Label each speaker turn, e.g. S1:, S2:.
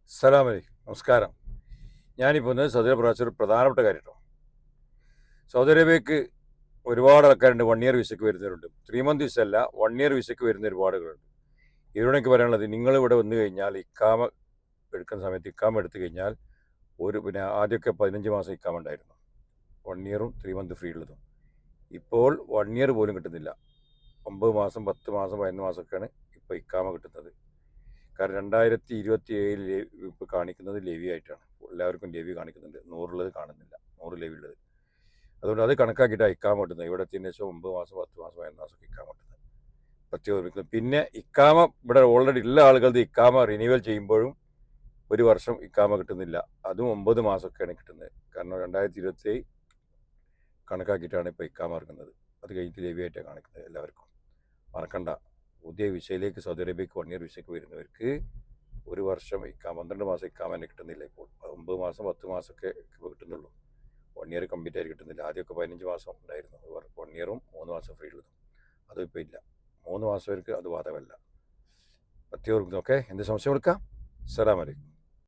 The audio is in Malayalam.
S1: അസ്സലാമലൈക്കും. നമസ്കാരം. ഞാനിപ്പോൾ ഇന്ന് സൗദി അറേബ്യ പ്രാവശ്യം ഒരു പ്രധാനപ്പെട്ട കാര്യം കേട്ടോ. സൗദി അറേബ്യക്ക് ഒരുപാട് ആൾക്കാരുണ്ട്. 1 ഇയർ വിസയ്ക്ക് വരുന്നവരുണ്ട്. 3 മന്ത് വിസ അല്ല, 1 ഇയർ വിസയ്ക്ക് വരുന്ന ഒരുപാട് ആളുകളുണ്ട്. ഇവരോട് എനിക്ക് പറയാനുള്ളത്, നിങ്ങൾ ഇവിടെ വന്നു കഴിഞ്ഞാൽ ഇക്കാമ എടുക്കുന്ന സമയത്ത് ഇക്കാമ എടുത്തു കഴിഞ്ഞാൽ പിന്നെ ആദ്യമൊക്കെ 15 മാസം ഇക്കാമ ഉണ്ടായിരുന്നു. 1 ഇയറും 3 മന്ത് ഫ്രീ ഉള്ളതും. ഇപ്പോൾ 1 ഇയർ പോലും കിട്ടുന്നില്ല. 9 മാസം, 10 മാസം, 11 മാസമൊക്കെയാണ് ഇപ്പോൾ ഇക്കാമ കിട്ടുന്നത്. കാരണം 2027 ഇപ്പോൾ കാണിക്കുന്നത് ലെവി ആയിട്ടാണ്. എല്ലാവർക്കും ലെവി കാണിക്കുന്നുണ്ട്. 100 കാണുന്നില്ല, 100 ലെവി ഉള്ളത്. അതുകൊണ്ട് അത് കണക്കാക്കിയിട്ട് ഇക്കാമ കിട്ടുന്നത്. ഇവിടെ എത്തിയതിന് ശേഷം 9 മാസം, 10 മാസം, 11 മാസമൊക്കെ ഇക്കാമ കിട്ടുന്നത് പ്രത്യേകം ഓർമ്മിക്കുന്നത്. പിന്നെ ഇക്കാമ ഇവിടെ ഓൾറെഡി ഉള്ള ആളുകളുടെ ഇക്കാമ റിന്യൂവൽ ചെയ്യുമ്പോഴും 1 വർഷം ഇക്കാമ കിട്ടുന്നില്ല. അതും 9 മാസമൊക്കെയാണ് കിട്ടുന്നത്. കാരണം 2027 കണക്കാക്കിയിട്ടാണ് ഇപ്പോൾ ഇക്കാമ ഇറങ്ങുന്നത്. അത് കഴിഞ്ഞിട്ട് ലെവി ആയിട്ടാണ് കാണിക്കുന്നത്. എല്ലാവർക്കും മറക്കണ്ട. പുതിയ വിസയിലേക്ക് സൗദി അറേബ്യക്ക് 1 ഇയർ വിസയ്ക്ക് വരുന്നവർക്ക് 1 വർഷം ഇക്കാമ 12 മാസം ഇക്കാമ തന്നെ കിട്ടുന്നില്ല. ഇപ്പോൾ 9 മാസം, 10 മാസമൊക്കെ ഇപ്പോൾ കിട്ടുന്നുള്ളൂ. 1 ഇയർ കംപ്ലീറ്റ് ആയിട്ട് കിട്ടുന്നില്ല. ആദ്യമൊക്കെ 15 മാസം ഉണ്ടായിരുന്നു. 1 ഇയറും 3 മാസം ഫ്രീ ഉള്ളതും. അതും ഇപ്പോൾ ഇല്ല. 3 മാസം വർക്ക് അത് ബാധകമല്ല. പ്രത്യേകം ഓക്കെ. എന്ത് സംശയം എടുക്കാം? അസ്സലാമു അലൈക്കും.